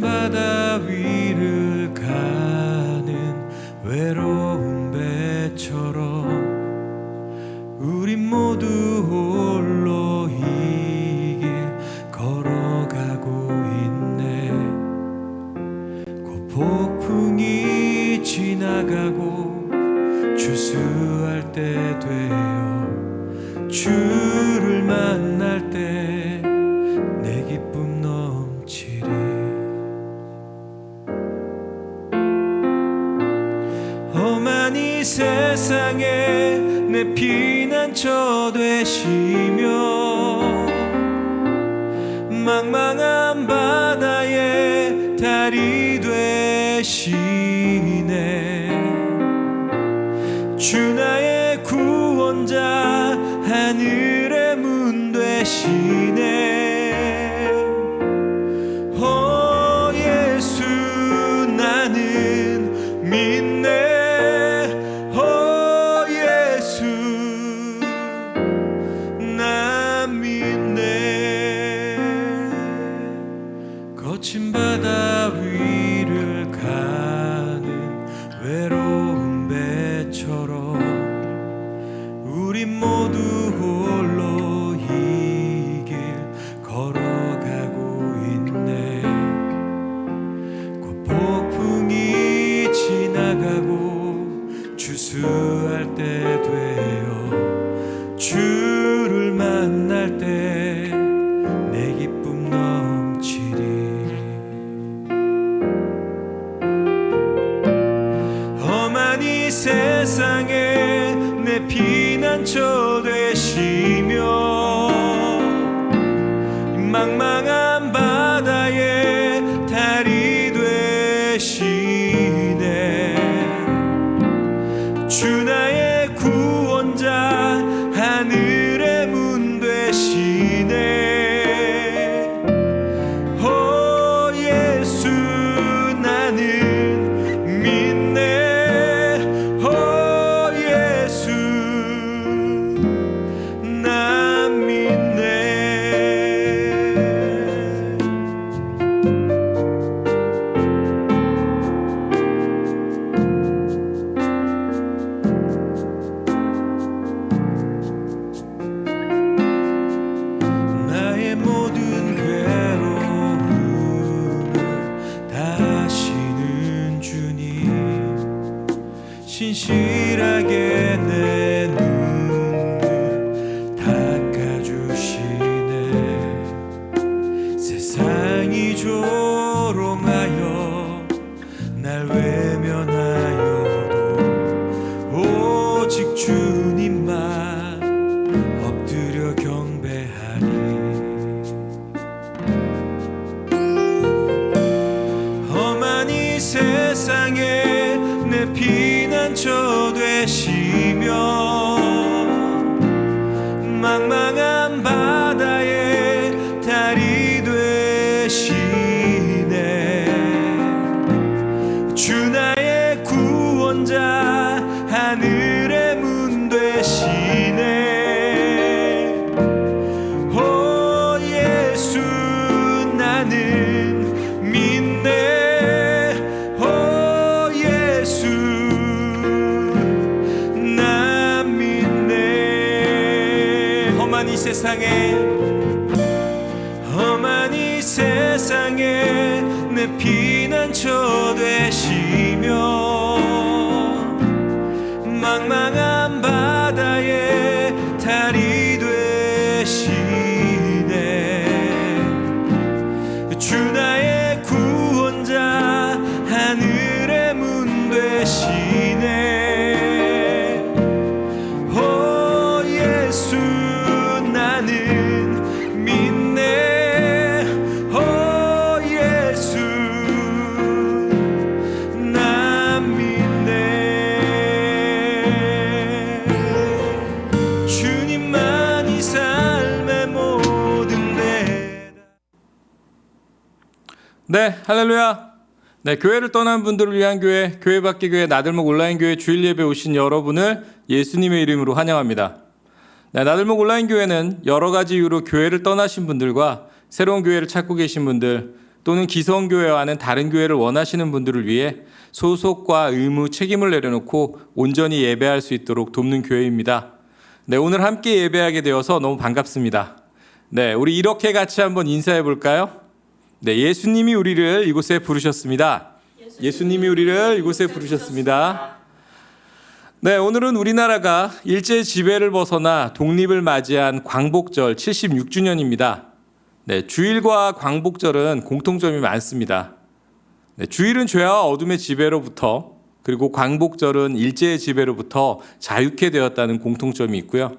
바다 위를 가는 외로운 배처럼 우린 모두 홀로 이 길 걸어가고 있네. 곧 폭풍이 지나가고 추수할 때 되어 주를 만날 때 내 기쁨 넘치리. 험한 이 세상에 내 피난처 되시며 망망한 바다에 달이 되시네. 주 나의 구원자 하늘의 문 되시네. 오 예수 나는 믿네. 오 예수 난 믿네. 거친 바다 위를 가는 외로운 배처럼 우린 모두 홀로 이 길 걸어가고 있네. 곧 폭풍이 지나가고 추수할 때 되어 주를 만날 때 내 기쁨 넘치리. 험한 이 세상에 내 피난처 되시며 망망한 바다에 달이 되시네. 주 나의 구원자 하늘의 문 되시네. 오 예수 나는 믿네. 오 예수 난 믿네. 나의 모든 괴로움을 다 아시는 주님, 신실하게 내 눈물 닦아주시네. 세상이 조롱하여 날 외면하여도 오직 주님만 엎드려 경배하리. 험한 이 세상에 내 피난처 되시며 망망한 바다에 달이 되시네. 주 나의 구원자 하늘의 문 되시네. 오 예수 나는 믿네. 오 예수 난 믿네. 험한 이 세상에 내 피난처 되시며 망망한 바다에 달이 되시네. 주 나의 구원자 하늘의 문 되시네. 오 예수 나는 믿네. 오 예수 난 믿네. 주님만 이 삶의 모든 대답. 네, 할렐루야. 네, 교회를 떠난 분들을 위한 교회, 교회 밖의 교회 나들목 온라인 교회 주일 예배 오신 여러분을 예수님의 이름으로 환영합니다. 네, 나들목 온라인 교회는 여러 가지 이유로 교회를 떠나신 분들과 새로운 교회를 찾고 계신 분들, 또는 기성교회와는 다른 교회를 원하시는 분들을 위해 소속과 의무, 책임을 내려놓고 온전히 예배할 수 있도록 돕는 교회입니다. 네, 오늘 함께 예배하게 되어서 너무 반갑습니다. 네, 우리 이렇게 같이 한번 인사해 볼까요? 네, 예수님이 우리를 이곳에 부르셨습니다. 예수님이 우리를 이곳에 부르셨습니다. 네, 오늘은 우리나라가 일제 지배를 벗어나 독립을 맞이한 광복절 76주년입니다. 네, 주일과 광복절은 공통점이 많습니다. 네, 주일은 죄와 어둠의 지배로부터, 그리고 광복절은 일제의 지배로부터 자유케 되었다는 공통점이 있고요.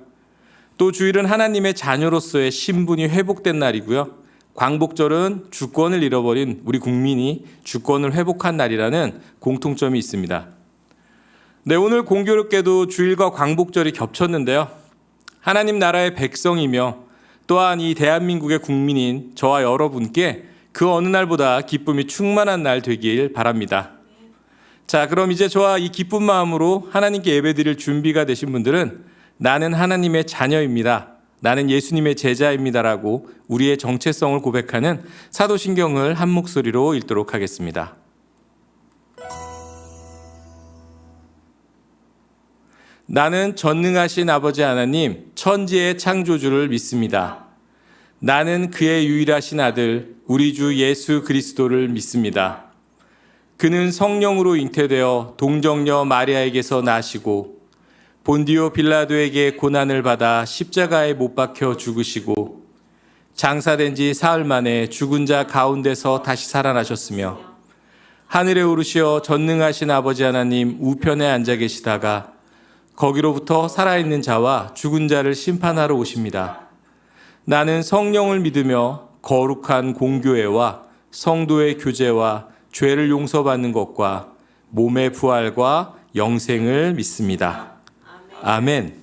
또 주일은 하나님의 자녀로서의 신분이 회복된 날이고요. 광복절은 주권을 잃어버린 우리 국민이 주권을 회복한 날이라는 공통점이 있습니다. 네, 오늘 공교롭게도 주일과 광복절이 겹쳤는데요. 하나님 나라의 백성이며 또한 이 대한민국의 국민인 저와 여러분께 그 어느 날보다 기쁨이 충만한 날 되길 바랍니다. 자, 그럼 이제 저와 이 기쁜 마음으로 하나님께 예배드릴 준비가 되신 분들은 나는 하나님의 자녀입니다. 나는 예수님의 제자입니다라고 우리의 정체성을 고백하는 사도신경을 한 목소리로 읽도록 하겠습니다. 나는 전능하신 아버지 하나님, 천지의 창조주를 믿습니다. 나는 그의 유일하신 아들, 우리 주 예수 그리스도를 믿습니다. 그는 성령으로 잉태되어 동정녀 마리아에게서 나시고 본디오 빌라도에게 고난을 받아 십자가에 못 박혀 죽으시고 장사된 지 사흘 만에 죽은 자 가운데서 다시 살아나셨으며 하늘에 오르시어 전능하신 아버지 하나님 우편에 앉아 계시다가 거기로부터 살아있는 자와 죽은 자를 심판하러 오십니다. 나는 성령을 믿으며 거룩한 공교회와 성도의 교제와 죄를 용서받는 것과 몸의 부활과 영생을 믿습니다. 아멘.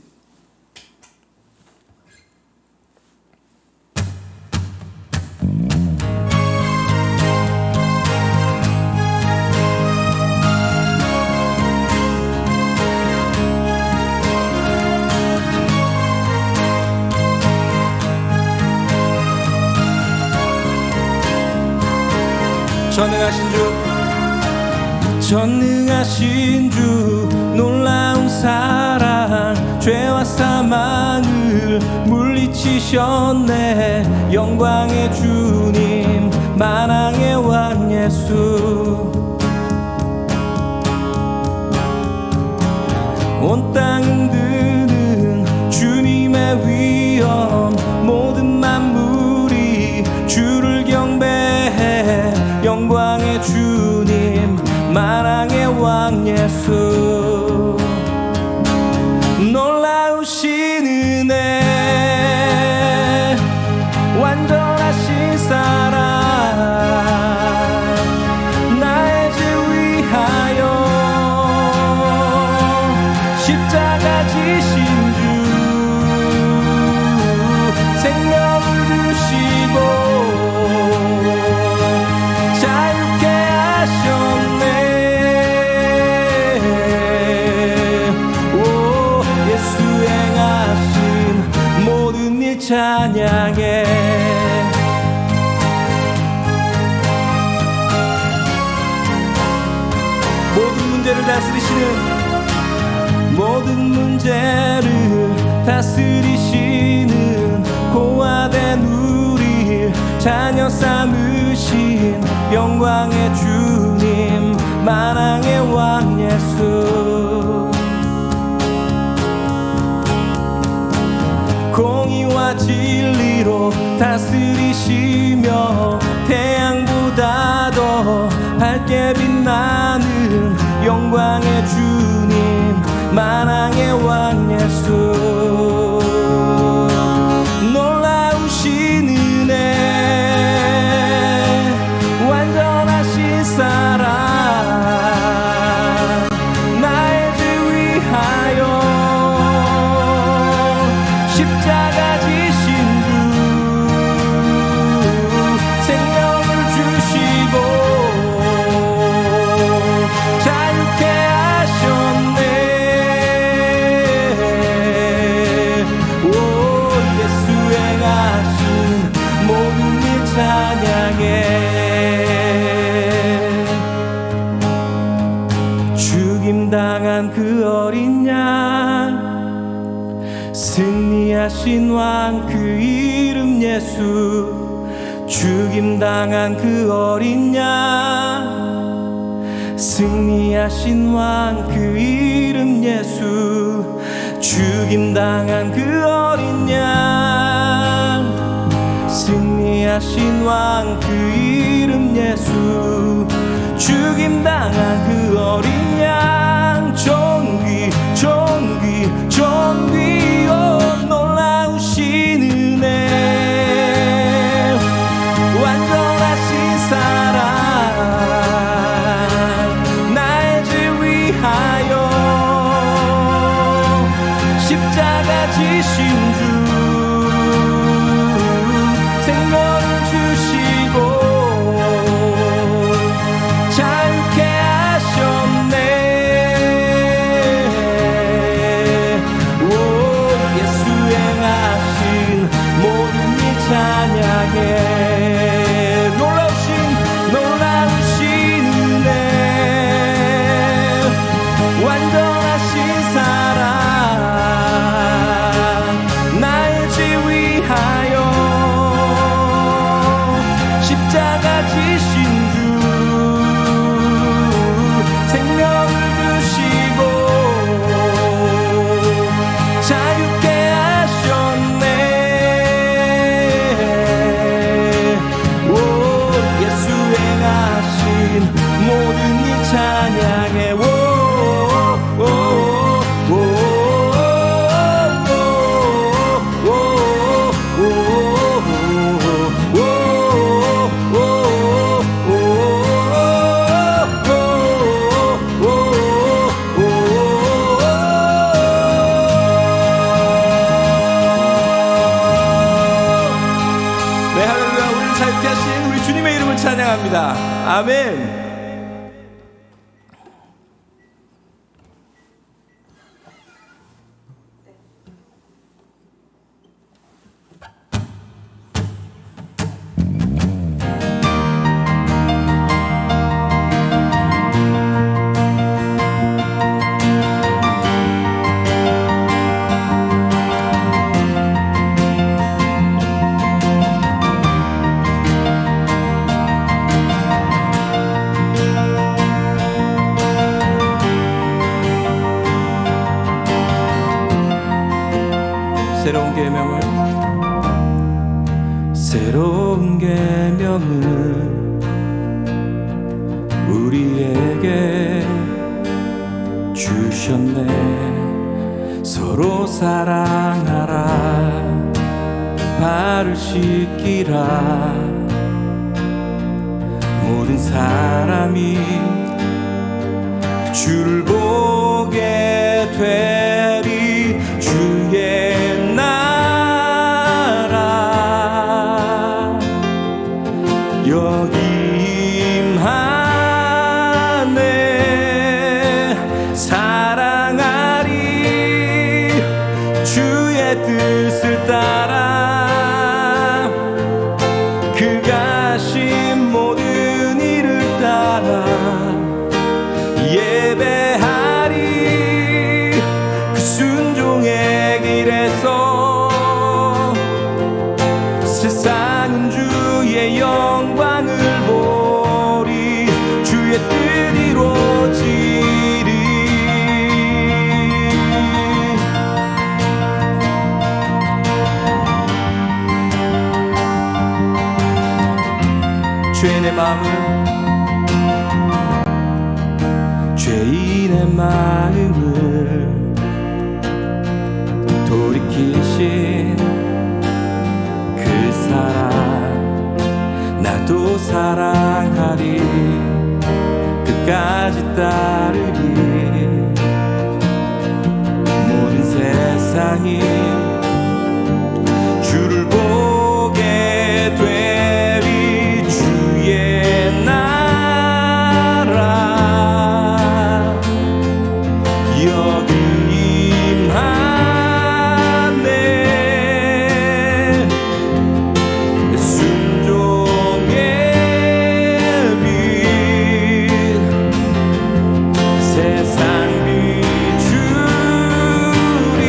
전능하신 주 놀라운 사랑 죄와 사망을 물리치셨네. 영광의 주님 만왕의 왕 예수 온 땅 흔드는 주님의 위엄 모든 만물이 주를 경배해. 영광의 주님 만왕의 왕 예수 놀라우신 은혜 완전하신 사랑 나의 죄 위하여 십자가 지신 주 생명을 주시고 자유케 하셨네. 찬양해. 모든 문제를 다스리시는 고아된 우리 자녀 삼으신 영광의 주님 만왕의 왕 예수 공의와 진리로 다스리시며 태양보다 더 밝게 빛나는 영광의 주님 만왕의 왕 예수 놀라우신 은혜 완전하신 사랑 나의 죄 위하여 십자가 지신 주 생명을 주시고 자유케 하셨네. 오 예수 행하신 모든 일 찬양해. 승리하신 왕 그 이름 예수, 죽임당한 그 어린 양. 승리하신 왕 그 이름 예수, 죽임당한 그 어린 양. 승리하신 왕 그 이름 예수, 죽임당한 그 어린 양. 존귀 존귀 존귀, 오 놀라우신 은혜, 완전하신 사랑, 날 주 위하여 십자가 지신 주, 생명을 주시고 자유케 하셨네. 오 예수 행하신 모든 일 찬양해. 놀라우신 은혜, 완전하신 사랑, 날 지위하여 십자가 지신 주, 생명을 주시고 자유케 하셨네. 오 예수 행하신 모든 일 찬양해. 네, 할렐루야. 우리를 자유케 하신 우리 주님의 이름을 찬양합니다. 아멘. 새로운 계명을 우리에게 주셨네. 서로 사랑하라, 발을 씻기라. 모든 사람이 주를 보게 되리. 주의 나라 여기 임하네. 사랑하리 주의 뜻을 따라, 그가 하신 모든 일을 따라 예배하리. 그 순종의 길에서 세상은 주의 영광을 보리. 주의 뜻 이루어지리. 죄인의 마음을 돌이키신 그 사랑, 나도 사랑하리. 끝까지 따르리. 모든 세상이 주를 보게 되리. 주의 나라 여기 임하네. 순종의 빛 세상 비추리.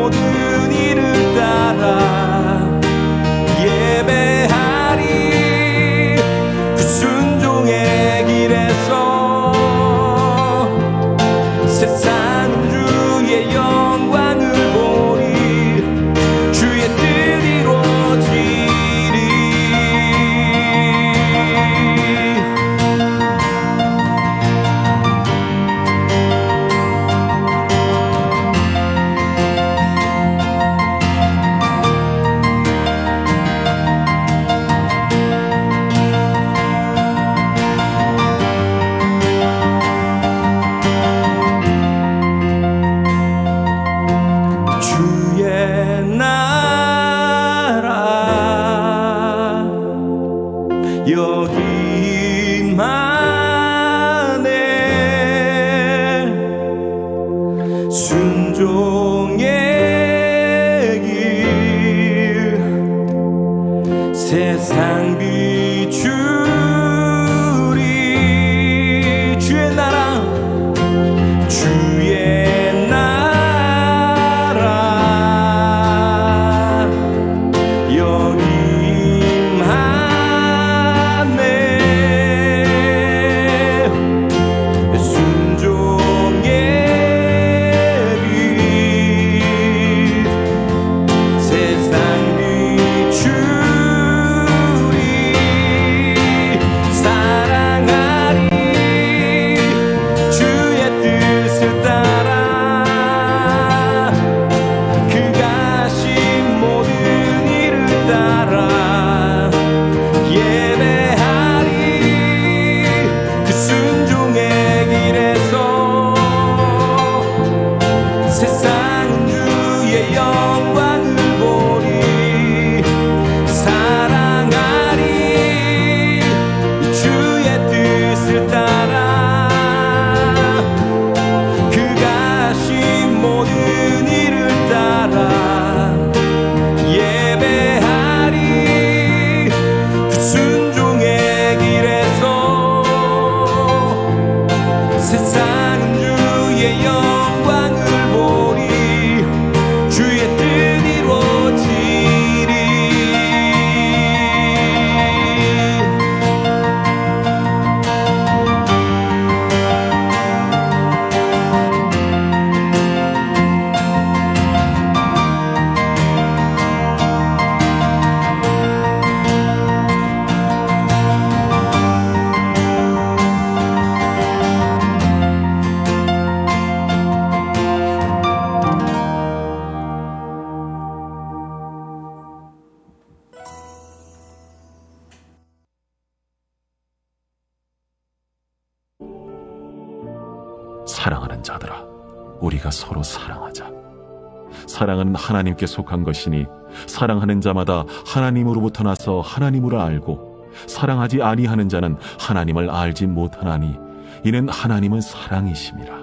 모든 이를 따라 예배하리. 그 순종의 길에서 세상 주의 영광을 보리. 주의 뜻 이루어지리. 주의 나라 여기만에 순종의 길 세상 비추리. 주의 나라 주의 나라 여기만에 순종의 빛 세상 비추리. 사랑하리. 주의 뜻을 따라 그가 하신 모든 일을 따라 예배하리. 그 순종의 길에서 세상은 주의 영광을 보리. 사랑하리. 주의 뜻을 따라 그가 하신 모든 일을 따라 예배하리. 그 순종의 길에서 세상은 주의 영광을 보리. 주의 뜻 이루어지리. 사랑하는 자들아, 우리가 서로 사랑하자. 사랑은 하나님께 속한 것이니 사랑하는 자마다 하나님으로부터 나서 하나님을 알고 사랑하지 아니하는 자는 하나님을 알지 못하나니 이는 하나님은 사랑이심이라.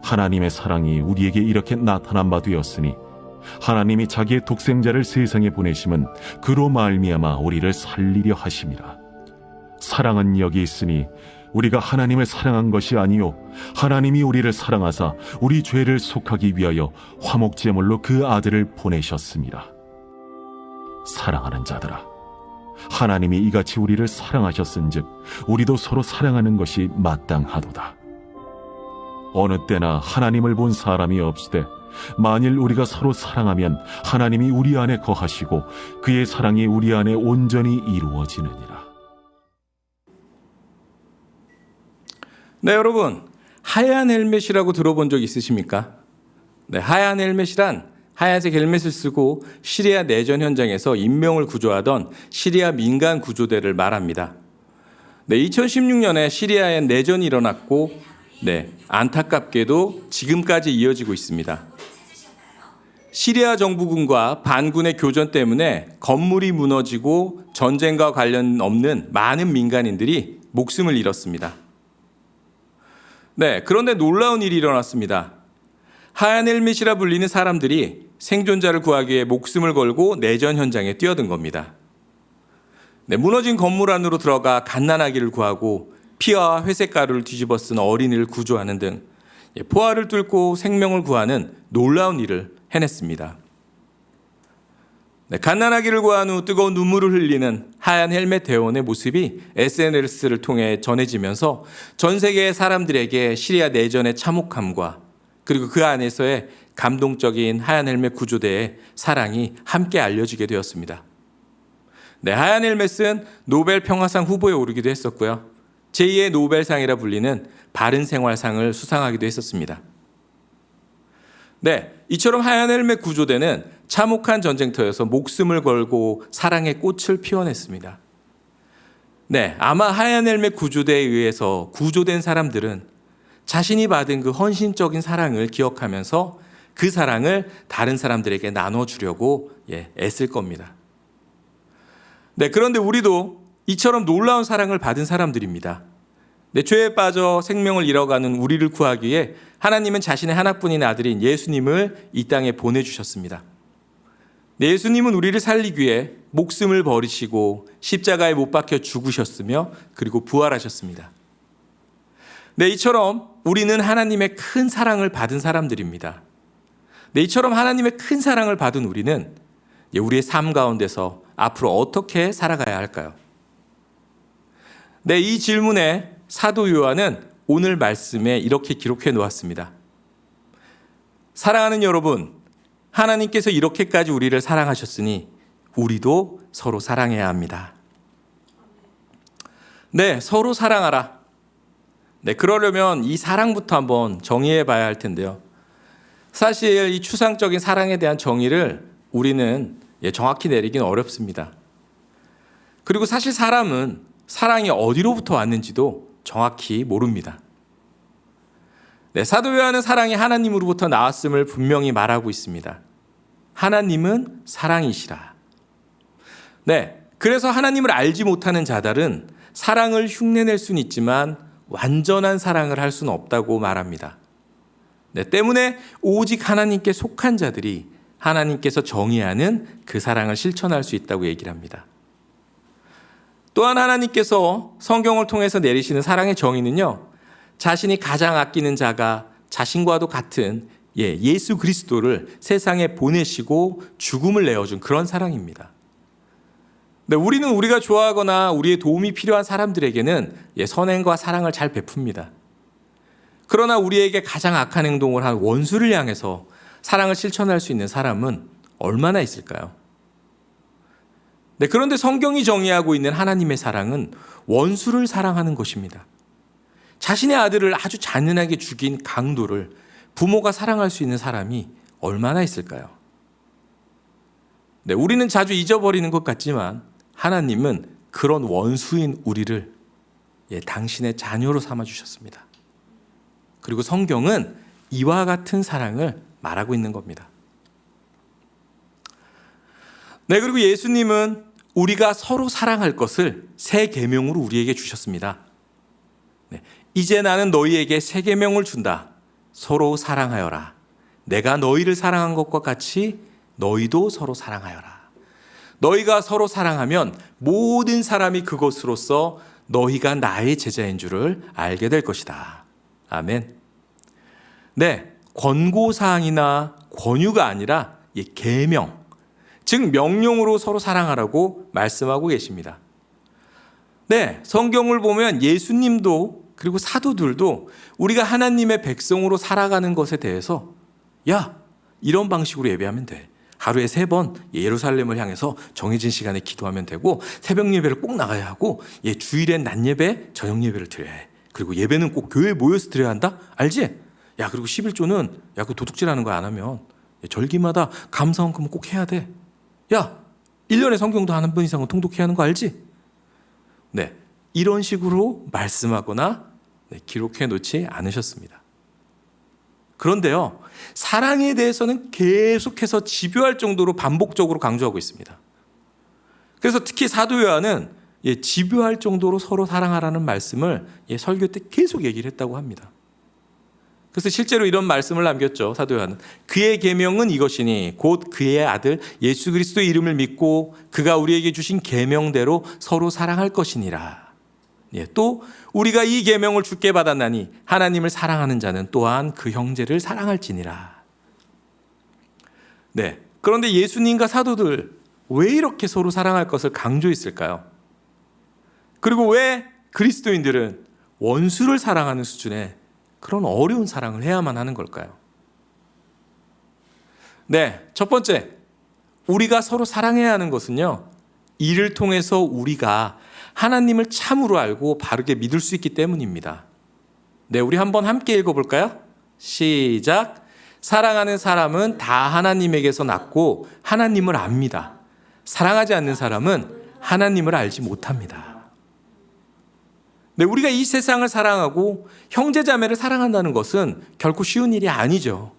하나님의 사랑이 우리에게 이렇게 나타난 바 되었으니 하나님이 자기의 독생자를 세상에 보내심은 그로 말미암아 우리를 살리려 하심이라. 사랑은 여기 있으니 우리가 하나님을 사랑한 것이 아니요 하나님이 우리를 사랑하사 우리 죄를 속하기 위하여 화목제물로 그 아들을 보내셨습니다. 사랑하는 자들아, 하나님이 이같이 우리를 사랑하셨은즉 우리도 서로 사랑하는 것이 마땅하도다. 어느 때나 하나님을 본 사람이 없으되 만일 우리가 서로 사랑하면 하나님이 우리 안에 거하시고 그의 사랑이 우리 안에 온전히 이루어지느니라. 네, 여러분, 하얀 헬멧이라고 들어본 적 있으십니까? 네, 하얀 헬멧이란 하얀색 헬멧을 쓰고 시리아 내전 현장에서 인명을 구조하던 시리아 민간 구조대를 말합니다. 네, 2016년에 시리아에 내전이 일어났고, 안타깝게도 지금까지 이어지고 있습니다. 시리아 정부군과 반군의 교전 때문에 건물이 무너지고 전쟁과 관련 없는 많은 민간인들이 목숨을 잃었습니다. 그런데 놀라운 일이 일어났습니다. 하얀 헬멧이라 불리는 사람들이 생존자를 구하기 위해 목숨을 걸고 내전 현장에 뛰어든 겁니다. 무너진 건물 안으로 들어가 갓난아기를 구하고 피와 회색 가루를 뒤집어 쓴 어린이를 구조하는 등 포화를 뚫고 생명을 구하는 놀라운 일을 해냈습니다. 갓난아기를 구한 후 뜨거운 눈물을 흘리는 하얀 헬멧 대원의 모습이 SNS를 통해 전해지면서 전 세계의 사람들에게 시리아 내전의 참혹함과 그리고 그 안에서의 감동적인 하얀 헬멧 구조대의 사랑이 함께 알려지게 되었습니다. 하얀 헬멧은 노벨 평화상 후보에 오르기도 했었고요. 제2의 노벨상이라 불리는 바른 생활상을 수상하기도 했었습니다. 이처럼 하얀 헬멧 구조대는 참혹한 전쟁터에서 목숨을 걸고 사랑의 꽃을 피워냈습니다. 아마 하얀 헬멧 구조대에 의해서 구조된 사람들은 자신이 받은 그 헌신적인 사랑을 기억하면서 그 사랑을 다른 사람들에게 나눠주려고 애쓸 겁니다. 그런데 우리도 이처럼 놀라운 사랑을 받은 사람들입니다. 죄에 빠져 생명을 잃어가는 우리를 구하기 위해 하나님은 자신의 하나뿐인 아들인 예수님을 이 땅에 보내주셨습니다. 예수님은 우리를 살리기 위해 목숨을 버리시고 십자가에 못 박혀 죽으셨으며 그리고 부활하셨습니다. 이처럼 우리는 하나님의 큰 사랑을 받은 사람들입니다. 이처럼 하나님의 큰 사랑을 받은 우리는 우리의 삶 가운데서 앞으로 어떻게 살아가야 할까요? 이 질문에 사도 요한은 오늘 말씀에 이렇게 기록해 놓았습니다. 사랑하는 여러분, 하나님께서 이렇게까지 우리를 사랑하셨으니 우리도 서로 사랑해야 합니다. 서로 사랑하라. 그러려면 이 사랑부터 한번 정의해 봐야 할 텐데요. 사실 이 추상적인 사랑에 대한 정의를 우리는 정확히 내리긴 어렵습니다. 그리고 사실 사람은 사랑이 어디로부터 왔는지도 정확히 모릅니다. 사도 요한은 사랑이 하나님으로부터 나왔음을 분명히 말하고 있습니다. 하나님은 사랑이시라. 그래서 하나님을 알지 못하는 자들은 사랑을 흉내낼 수는 있지만 완전한 사랑을 할 수는 없다고 말합니다. 때문에 오직 하나님께 속한 자들이 하나님께서 정의하는 그 사랑을 실천할 수 있다고 얘기를 합니다. 또한 하나님께서 성경을 통해서 내리시는 사랑의 정의는요, 자신이 가장 아끼는 자가 자신과도 같은 예수 그리스도를 세상에 보내시고 죽음을 내어준 그런 사랑입니다. 우리는 우리가 좋아하거나 우리의 도움이 필요한 사람들에게는 선행과 사랑을 잘 베풉니다. 그러나 우리에게 가장 악한 행동을 한 원수를 향해서 사랑을 실천할 수 있는 사람은 얼마나 있을까요? 그런데 성경이 정의하고 있는 하나님의 사랑은 원수를 사랑하는 것입니다. 자신의 아들을 아주 잔인하게 죽인 강도를 부모가 사랑할 수 있는 사람이 얼마나 있을까요? 우리는 자주 잊어버리는 것 같지만 하나님은 그런 원수인 우리를 당신의 자녀로 삼아주셨습니다. 그리고 성경은 이와 같은 사랑을 말하고 있는 겁니다. 그리고 예수님은 우리가 서로 사랑할 것을 새 계명으로 우리에게 주셨습니다. 이제 나는 너희에게 새 계명을 준다. 서로 사랑하여라. 내가 너희를 사랑한 것과 같이 너희도 서로 사랑하여라. 너희가 서로 사랑하면 모든 사람이 그것으로써 너희가 나의 제자인 줄을 알게 될 것이다. 아멘. 권고사항이나 권유가 아니라 계명, 즉 명령으로 서로 사랑하라고 말씀하고 계십니다. 성경을 보면 예수님도 그리고 사도들도 우리가 하나님의 백성으로 살아가는 것에 대해서 이런 방식으로 예배하면 돼. 하루에 3번 예루살렘을 향해서 정해진 시간에 기도하면 되고 새벽 예배를 꼭 나가야 하고 주일엔 낮 예배, 저녁 예배를 드려야 해. 그리고 예배는 꼭 교회에 모여서 드려야 한다? 알지? 그리고 11조는 그 도둑질하는 거 안 하면 절기마다 감사원금 꼭 해야 돼. 1년에 성경도 한 번 이상은 통독해야 하는 거 알지? 이런 식으로 말씀하거나 기록해 놓지 않으셨습니다. 그런데요, 사랑에 대해서는 계속해서 집요할 정도로 반복적으로 강조하고 있습니다. 그래서 특히 사도 요한은 집요할 정도로 서로 사랑하라는 말씀을 설교 때 계속 얘기를 했다고 합니다. 그래서 실제로 이런 말씀을 남겼죠. 사도 요한은 그의 계명은 이것이니 곧 그의 아들 예수 그리스도의 이름을 믿고 그가 우리에게 주신 계명대로 서로 사랑할 것이니라. 또 우리가 이 계명을 주께 받았나니 하나님을 사랑하는 자는 또한 그 형제를 사랑할지니라. 그런데 예수님과 사도들 왜 이렇게 서로 사랑할 것을 강조했을까요? 그리고 왜 그리스도인들은 원수를 사랑하는 수준의 그런 어려운 사랑을 해야만 하는 걸까요? 첫 번째, 우리가 서로 사랑해야 하는 것은요, 이를 통해서 우리가 하나님을 참으로 알고 바르게 믿을 수 있기 때문입니다. 우리 한번 함께 읽어볼까요? 시작. 사랑하는 사람은 다 하나님에게서 났고 하나님을 압니다. 사랑하지 않는 사람은 하나님을 알지 못합니다. 우리가 이 세상을 사랑하고 형제자매를 사랑한다는 것은 결코 쉬운 일이 아니죠.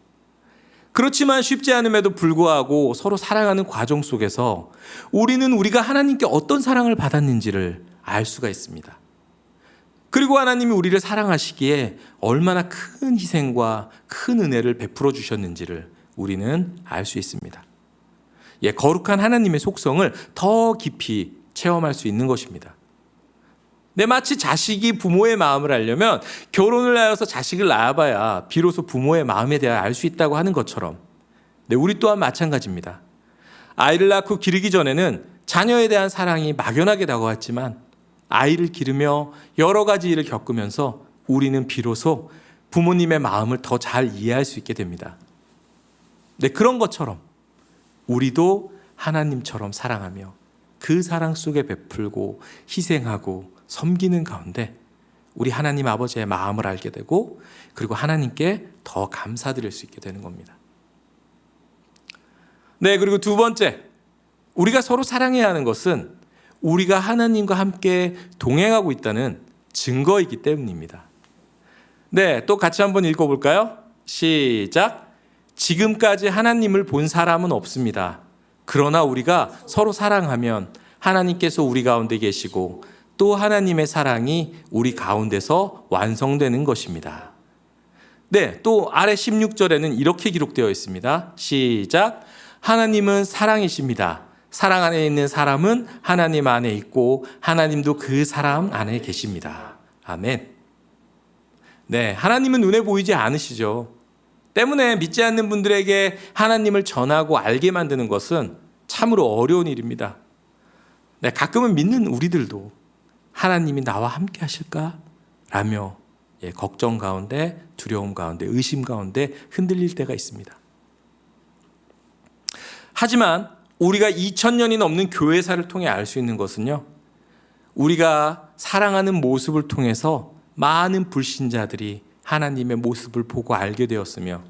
그렇지만 쉽지 않음에도 불구하고 서로 사랑하는 과정 속에서 우리는 우리가 하나님께 어떤 사랑을 받았는지를 알 수가 있습니다. 그리고 하나님이 우리를 사랑하시기에 얼마나 큰 희생과 큰 은혜를 베풀어 주셨는지를 우리는 알 수 있습니다. 거룩한 하나님의 속성을 더 깊이 체험할 수 있는 것입니다. 마치 자식이 부모의 마음을 알려면 결혼을 하여서 자식을 낳아봐야 비로소 부모의 마음에 대해 알 수 있다고 하는 것처럼 우리 또한 마찬가지입니다. 아이를 낳고 기르기 전에는 자녀에 대한 사랑이 막연하게 다가왔지만 아이를 기르며 여러 가지 일을 겪으면서 우리는 비로소 부모님의 마음을 더 잘 이해할 수 있게 됩니다. 그런 것처럼 우리도 하나님처럼 사랑하며 그 사랑 속에 베풀고 희생하고 섬기는 가운데 우리 하나님 아버지의 마음을 알게 되고 그리고 하나님께 더 감사드릴 수 있게 되는 겁니다. 그리고 두 번째, 우리가 서로 사랑해야 하는 것은 우리가 하나님과 함께 동행하고 있다는 증거이기 때문입니다. 또 같이 한번 읽어볼까요? 시작. 지금까지 하나님을 본 사람은 없습니다. 그러나 우리가 서로 사랑하면 하나님께서 우리 가운데 계시고 또 하나님의 사랑이 우리 가운데서 완성되는 것입니다. 또 아래 16절에는 이렇게 기록되어 있습니다. 시작. 하나님은 사랑이십니다. 사랑 안에 있는 사람은 하나님 안에 있고 하나님도 그 사람 안에 계십니다. 아멘. 하나님은 눈에 보이지 않으시죠. 때문에 믿지 않는 분들에게 하나님을 전하고 알게 만드는 것은 참으로 어려운 일입니다. 가끔은 믿는 우리들도 하나님이 나와 함께 하실까? 라며 걱정 가운데, 두려움 가운데, 의심 가운데 흔들릴 때가 있습니다. 하지만 우리가 2000년이 넘는 교회사를 통해 알 수 있는 것은요, 우리가 사랑하는 모습을 통해서 많은 불신자들이 하나님의 모습을 보고 알게 되었으며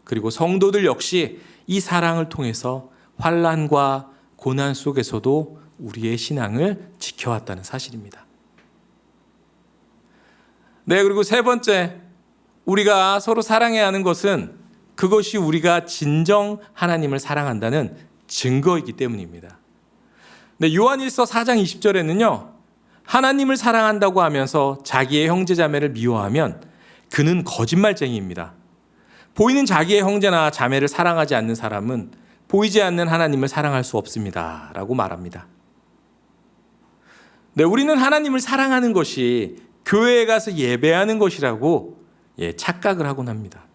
그리고 성도들 역시 이 사랑을 통해서 환난과 고난 속에서도 우리의 신앙을 지켜왔다는 사실입니다. 그리고 세 번째, 우리가 서로 사랑해야 하는 것은 그것이 우리가 진정 하나님을 사랑한다는 증거이기 때문입니다. 요한일서 4장 20절에는요, 하나님을 사랑한다고 하면서 자기의 형제자매를 미워하면 그는 거짓말쟁이입니다. 보이는 자기의 형제나 자매를 사랑하지 않는 사람은 보이지 않는 하나님을 사랑할 수 없습니다. 라고 말합니다. 우리는 하나님을 사랑하는 것이 교회에 가서 예배하는 것이라고 착각을 하곤 합니다.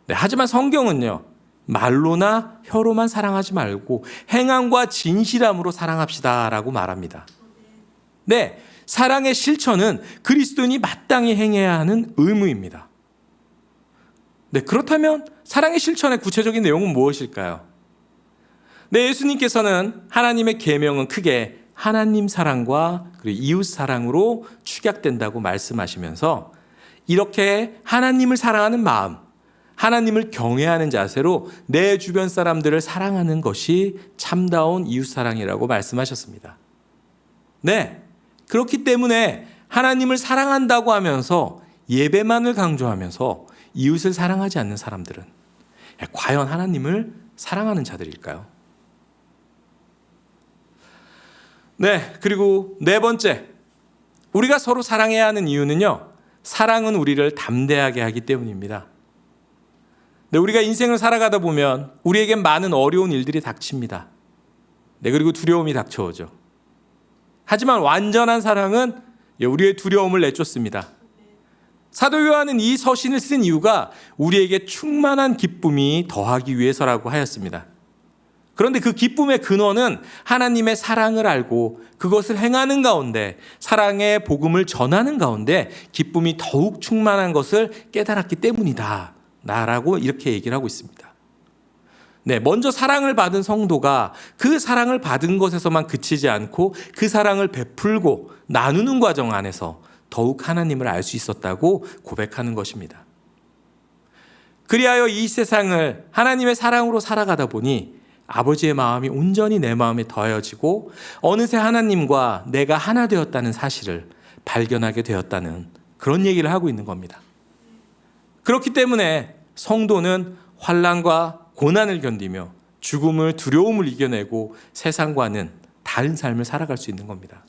하지만 성경은요, 말로나 혀로만 사랑하지 말고 행함과 진실함으로 사랑합시다 라고 말합니다. 사랑의 실천은 그리스도인이 마땅히 행해야 하는 의무입니다. 그렇다면 사랑의 실천의 구체적인 내용은 무엇일까요? 예수님께서는 하나님의 계명은 크게 하나님 사랑과 그리고 이웃 사랑으로 축약된다고 말씀하시면서 이렇게 하나님을 사랑하는 마음, 하나님을 경외하는 자세로 내 주변 사람들을 사랑하는 것이 참다운 이웃 사랑이라고 말씀하셨습니다. 그렇기 때문에 하나님을 사랑한다고 하면서 예배만을 강조하면서 이웃을 사랑하지 않는 사람들은 과연 하나님을 사랑하는 자들일까요? 그리고 네 번째, 우리가 서로 사랑해야 하는 이유는요, 사랑은 우리를 담대하게 하기 때문입니다. 우리가 인생을 살아가다 보면 우리에겐 많은 어려운 일들이 닥칩니다. 그리고 두려움이 닥쳐오죠. 하지만 완전한 사랑은 우리의 두려움을 내쫓습니다. 사도 요한은 이 서신을 쓴 이유가 우리에게 충만한 기쁨이 더하기 위해서라고 하였습니다. 그런데 그 기쁨의 근원은 하나님의 사랑을 알고 그것을 행하는 가운데, 사랑의 복음을 전하는 가운데 기쁨이 더욱 충만한 것을 깨달았기 때문이다 라고 이렇게 얘기를 하고 있습니다. 먼저 사랑을 받은 성도가 그 사랑을 받은 것에서만 그치지 않고 그 사랑을 베풀고 나누는 과정 안에서 더욱 하나님을 알 수 있었다고 고백하는 것입니다. 그리하여 이 세상을 하나님의 사랑으로 살아가다 보니 아버지의 마음이 온전히 내 마음에 더해지고 어느새 하나님과 내가 하나 되었다는 사실을 발견하게 되었다는 그런 얘기를 하고 있는 겁니다. 그렇기 때문에 성도는 환난과 고난을 견디며 죽음을, 두려움을 이겨내고 세상과는 다른 삶을 살아갈 수 있는 겁니다.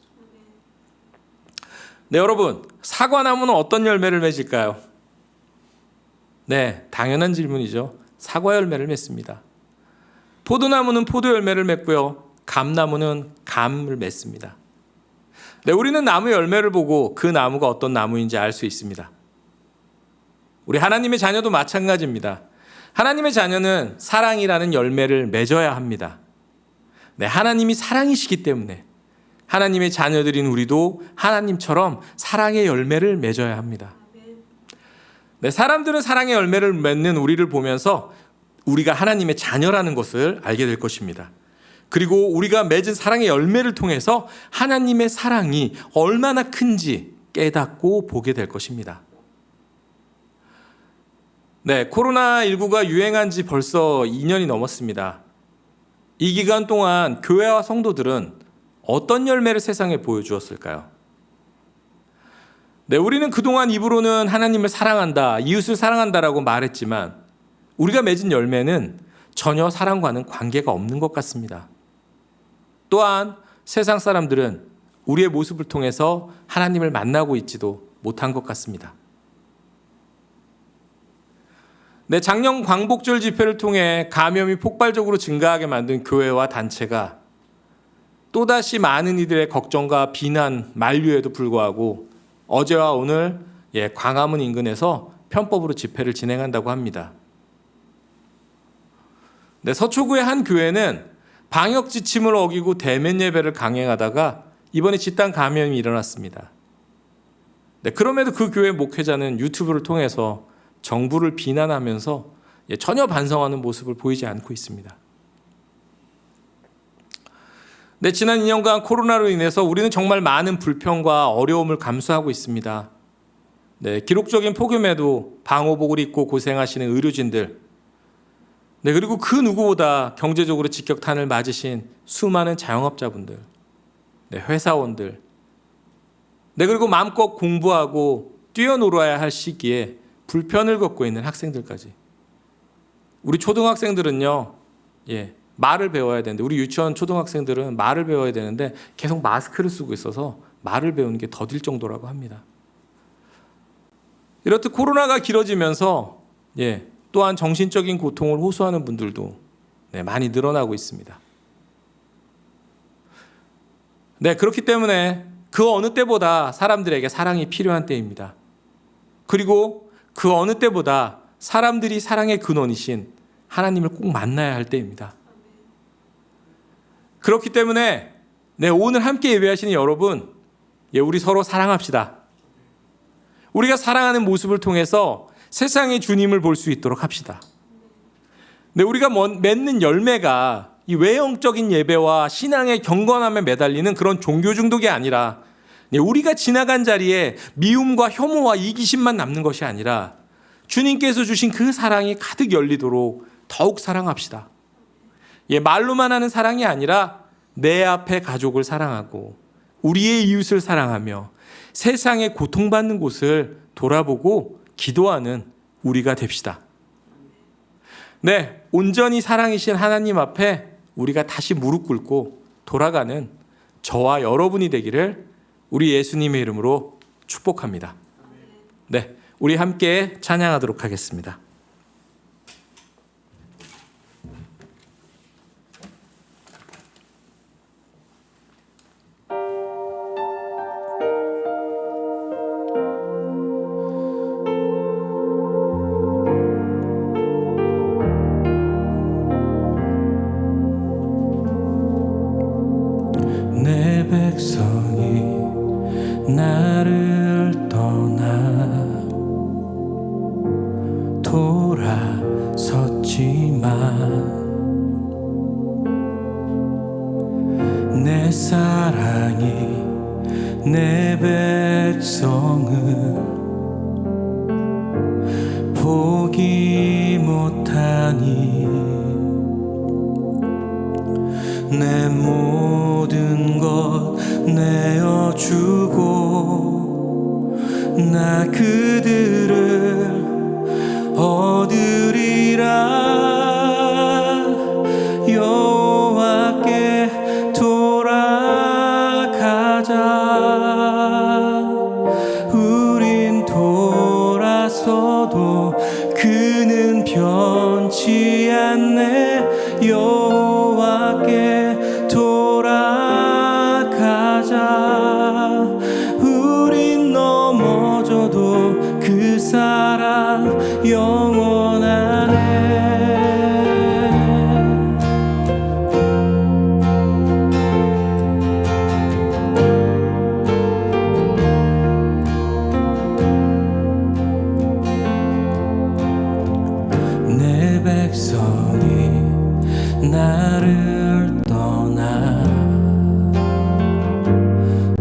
여러분, 사과나무는 어떤 열매를 맺을까요? 당연한 질문이죠. 사과 열매를 맺습니다. 포도나무는 포도 열매를 맺고요. 감나무는 감을 맺습니다. 우리는 나무 열매를 보고 그 나무가 어떤 나무인지 알 수 있습니다. 우리 하나님의 자녀도 마찬가지입니다. 하나님의 자녀는 사랑이라는 열매를 맺어야 합니다. 하나님이 사랑이시기 때문에 하나님의 자녀들인 우리도 하나님처럼 사랑의 열매를 맺어야 합니다. 사람들은 사랑의 열매를 맺는 우리를 보면서 우리가 하나님의 자녀라는 것을 알게 될 것입니다. 그리고 우리가 맺은 사랑의 열매를 통해서 하나님의 사랑이 얼마나 큰지 깨닫고 보게 될 것입니다. 코로나19가 유행한 지 벌써 2년이 넘었습니다. 이 기간 동안 교회와 성도들은 어떤 열매를 세상에 보여주었을까요? 우리는 그동안 입으로는 하나님을 사랑한다, 이웃을 사랑한다라고 말했지만 우리가 맺은 열매는 전혀 사랑과는 관계가 없는 것 같습니다. 또한 세상 사람들은 우리의 모습을 통해서 하나님을 만나고 있지도 못한 것 같습니다. 작년 광복절 집회를 통해 감염이 폭발적으로 증가하게 만든 교회와 단체가 또다시 많은 이들의 걱정과 비난, 만류에도 불구하고 어제와 오늘 광화문 인근에서 편법으로 집회를 진행한다고 합니다. 서초구의 한 교회는 방역 지침을 어기고 대면 예배를 강행하다가 이번에 집단 감염이 일어났습니다. 그럼에도 그 교회 목회자는 유튜브를 통해서 정부를 비난하면서 전혀 반성하는 모습을 보이지 않고 있습니다. 지난 2년간 코로나로 인해서 우리는 정말 많은 불평과 어려움을 감수하고 있습니다. 기록적인 폭염에도 방호복을 입고 고생하시는 의료진들, 그리고 그 누구보다 경제적으로 직격탄을 맞으신 수많은 자영업자분들, 회사원들, 그리고 마음껏 공부하고 뛰어놀아야 할 시기에 불편을 겪고 있는 학생들까지. 우리 초등학생들은요, 말을 배워야 되는데, 우리 유치원 초등학생들은 말을 배워야 되는데 계속 마스크를 쓰고 있어서 말을 배우는 게 더딜 정도라고 합니다. 이렇듯 코로나가 길어지면서 또한 정신적인 고통을 호소하는 분들도 많이 늘어나고 있습니다. 그렇기 때문에 그 어느 때보다 사람들에게 사랑이 필요한 때입니다. 그리고 그 어느 때보다 사람들이 사랑의 근원이신 하나님을 꼭 만나야 할 때입니다. 그렇기 때문에 오늘 함께 예배하시는 여러분, 우리 서로 사랑합시다. 우리가 사랑하는 모습을 통해서 세상의 주님을 볼 수 있도록 합시다. 우리가 맺는 열매가 이 외형적인 예배와 신앙의 경건함에 매달리는 그런 종교 중독이 아니라 우리가 지나간 자리에 미움과 혐오와 이기심만 남는 것이 아니라 주님께서 주신 그 사랑이 가득 열리도록 더욱 사랑합시다. 말로만 하는 사랑이 아니라 내 앞에 가족을 사랑하고 우리의 이웃을 사랑하며 세상에 고통받는 곳을 돌아보고 기도하는 우리가 됩시다. 온전히 사랑이신 하나님 앞에 우리가 다시 무릎 꿇고 돌아가는 저와 여러분이 되기를 우리 예수님의 이름으로 축복합니다. 우리 함께 찬양하도록 하겠습니다. 사랑이 내 백성을 포기 못하니 내 모든 것 내어주고 나 그들을 얻으리라. 여호와께 돌아가자. 우린 돌아서도 그는 변치 않네. 여호와께 돌아가자. 우린 넘어져도 그 사랑 영원하네. 내 백성이 나를 떠나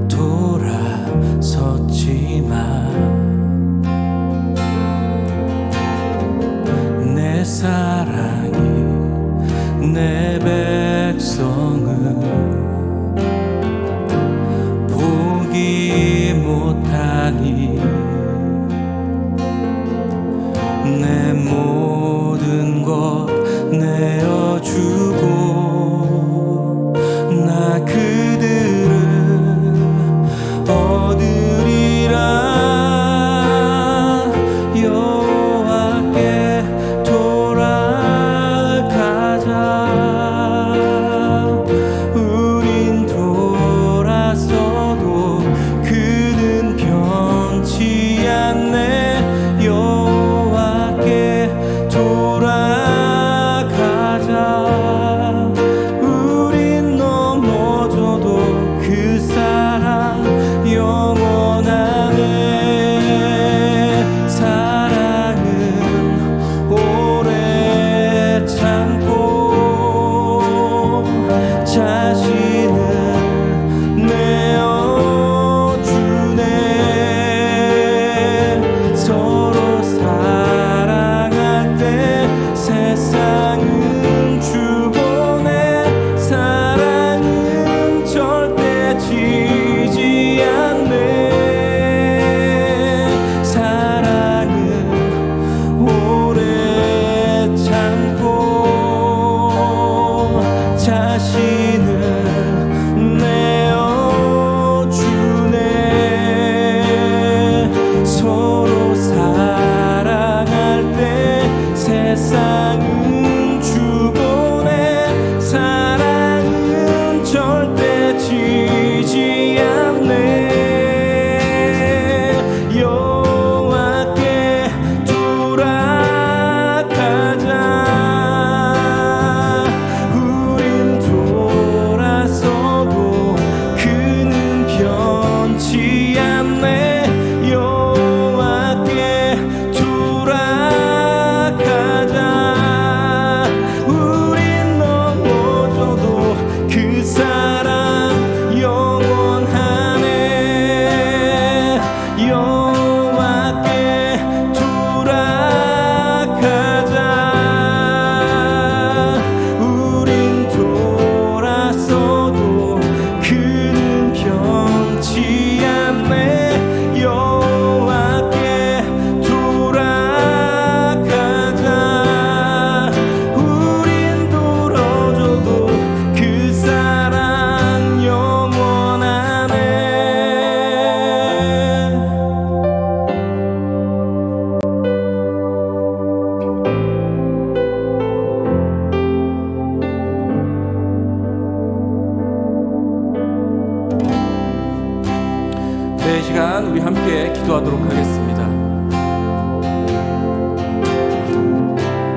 돌아섰지만 내 사랑이 내 백성을 포기 못하니 내 모든 것 내어주고 나 그들을 얻으리라. 여호와께 돌아가자. 우린 돌아서도 그는 변치 않네. 여호와께 돌아가자. 우린 넘어져도 그 사랑 영원하네. 사랑은 오래 참고 자신을 내어주네. 서로 사랑할 때 세상은 주보내. 사랑은 절대 지지 않네. 사랑은 오래 참고 자신을 내어주네. 서로 사랑할 때 세상은 주보내. 사랑은 절대 지지 않네. 여호와께 돌아가자. 우린 돌아서도 그는 변치 않네. 여호와께 돌아가자. 우린 넘어져도 그 사랑 영원하네. 여호와께 돌아가자. 우린 돌아서도 그는 변치 않네. 여호와께 돌아가자. 우린 돌아져도 그 사랑 영원하네. 네, 이 시간 우리 함께 기도하도록 하겠습니다.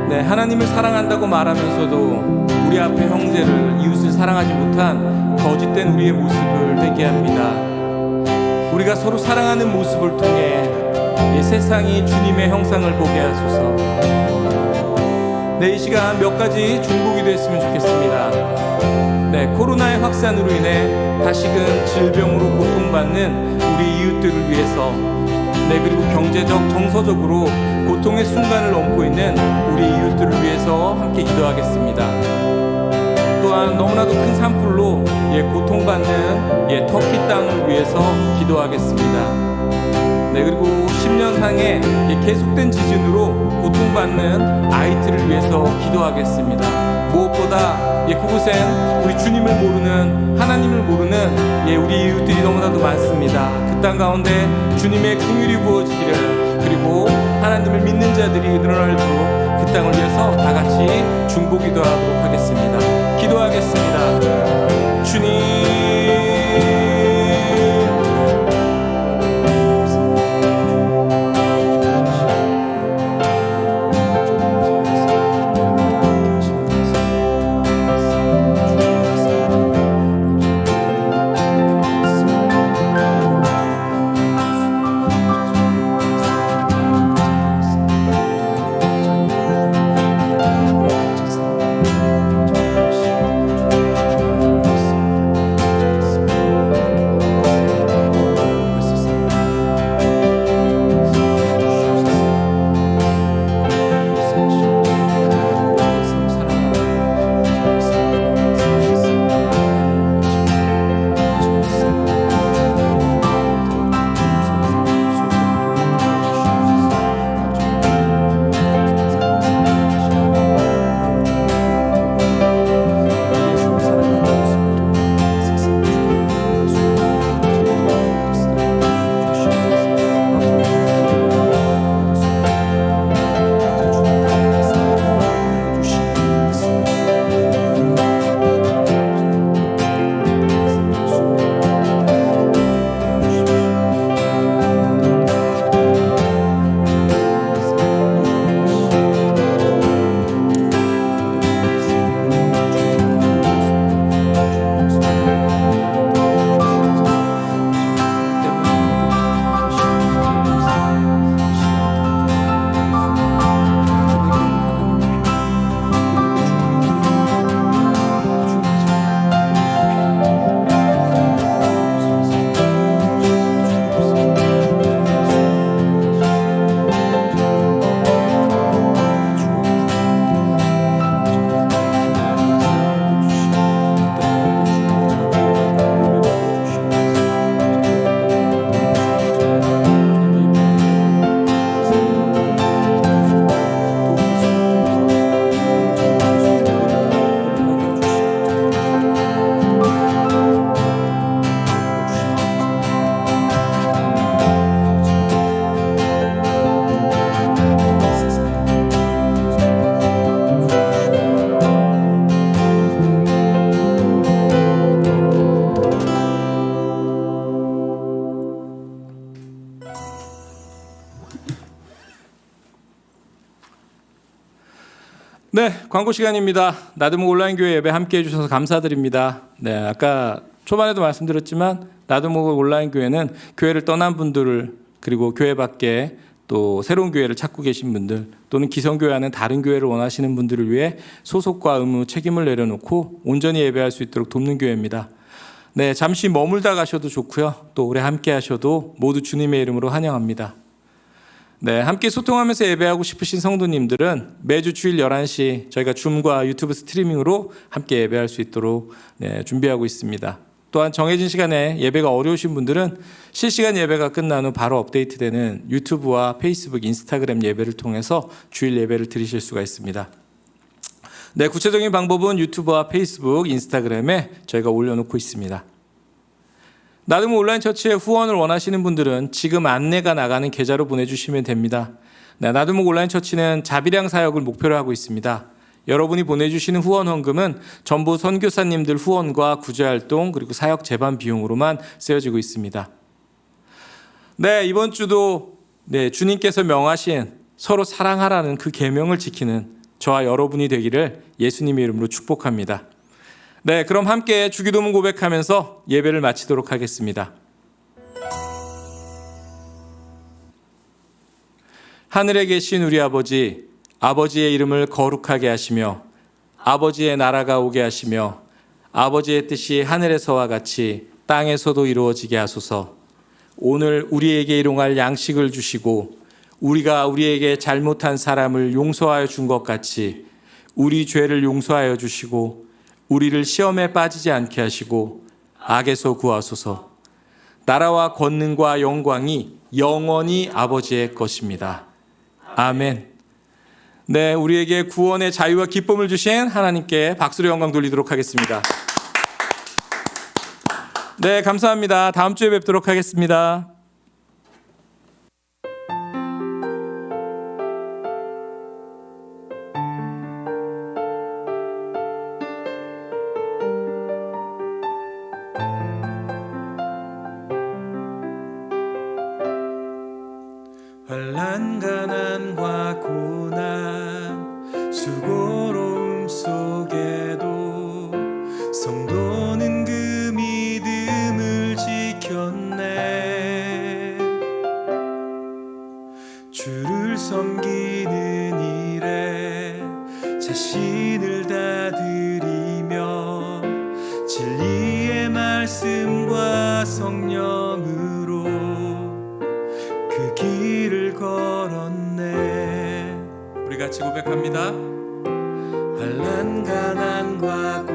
네, 하나님을 사랑한다고 말하면서도 우리 앞에 형제를, 이웃을 사랑하지 못한 거짓된 우리의 모습을 회개합니다. 우리가 서로 사랑하는 모습을 통해 이 세상이 주님의 형상을 보게 하소서. 네, 이 시간 몇 가지 중보기도 했으면 좋겠습니다. 네, 코로나의 확산으로 인해 다시금 질병으로 고통받는 우리 이웃들을 위해서, 네, 그리고 경제적, 정서적으로 고통의 순간을 넘고 있는 우리 이웃들을 위해서 함께 기도하겠습니다. 또한 너무나도 큰 산불로 고통받는 터키 땅을 위해서 기도하겠습니다. 네, 그리고 10년상의 계속된 지진으로 고통받는 아이들을 위해서 기도하겠습니다. 무엇보다 그곳엔 우리 주님을 모르는, 하나님을 모르는 우리 이웃들이 너무나도 많습니다. 그 땅 가운데 주님의 긍휼이 부어지기를, 그리고 하나님을 믿는 자들이 늘어날도록 그 땅을 위해서 다 같이 중보 기도하도록 하겠습니다. 기도하겠습니다. 주님, 네, 광고 시간입니다. 나드목 온라인교회 예배 함께 해주셔서 감사드립니다. 네, 아까 초반에도 말씀드렸지만 나드목 온라인교회는 교회를 떠난 분들을, 그리고 교회 밖에 또 새로운 교회를 찾고 계신 분들, 또는 기성교회와는 다른 교회를 원하시는 분들을 위해 소속과 의무, 책임을 내려놓고 온전히 예배할 수 있도록 돕는 교회입니다. 네, 잠시 머물다 가셔도 좋고요. 또 오래 함께 하셔도 모두 주님의 이름으로 환영합니다. 네, 함께 소통하면서 예배하고 싶으신 성도님들은 매주 주일 11시 저희가 줌과 유튜브 스트리밍으로 함께 예배할 수 있도록 준비하고 있습니다. 또한 정해진 시간에 예배가 어려우신 분들은 실시간 예배가 끝난 후 바로 업데이트되는 유튜브와 페이스북, 인스타그램 예배를 통해서 주일 예배를 드리실 수가 있습니다. 네, 구체적인 방법은 유튜브와 페이스북, 인스타그램에 저희가 올려놓고 있습니다. 나드목 온라인 처치에 후원을 원하시는 분들은 지금 안내가 나가는 계좌로 보내주시면 됩니다. 네, 나드목 온라인 처치는 자비량 사역을 목표로 하고 있습니다. 여러분이 보내주시는 후원 헌금은 전부 선교사님들 후원과 구제활동 그리고 사역 재반 비용으로만 쓰여지고 있습니다. 네, 이번 주도 주님께서 명하신 서로 사랑하라는 그 계명을 지키는 저와 여러분이 되기를 예수님의 이름으로 축복합니다. 네, 그럼 함께 주기도문 고백하면서 예배를 마치도록 하겠습니다. 하늘에 계신 우리 아버지, 아버지의 이름을 거룩하게 하시며 아버지의 나라가 오게 하시며 아버지의 뜻이 하늘에서와 같이 땅에서도 이루어지게 하소서. 오늘 우리에게 일용할 양식을 주시고 우리가 우리에게 잘못한 사람을 용서하여 준 것 같이 우리 죄를 용서하여 주시고 우리를 시험에 빠지지 않게 하시고 악에서 구하소서. 나라와 권능과 영광이 영원히 아버지의 것입니다. 아멘. 네, 우리에게 구원의 자유와 기쁨을 주신 하나님께 박수로 영광 돌리도록 하겠습니다. 네, 감사합니다. 다음 주에 뵙도록 하겠습니다. 환난 가난과 고난 수고로움 속에도 성도는 그 믿음을 지켰네. 주를 섬기는 일에 자신을 다 드리며 진리의 말씀과 성령으로 그 길을 걸었네. 우리 같이 고백합니다. 환난 가난과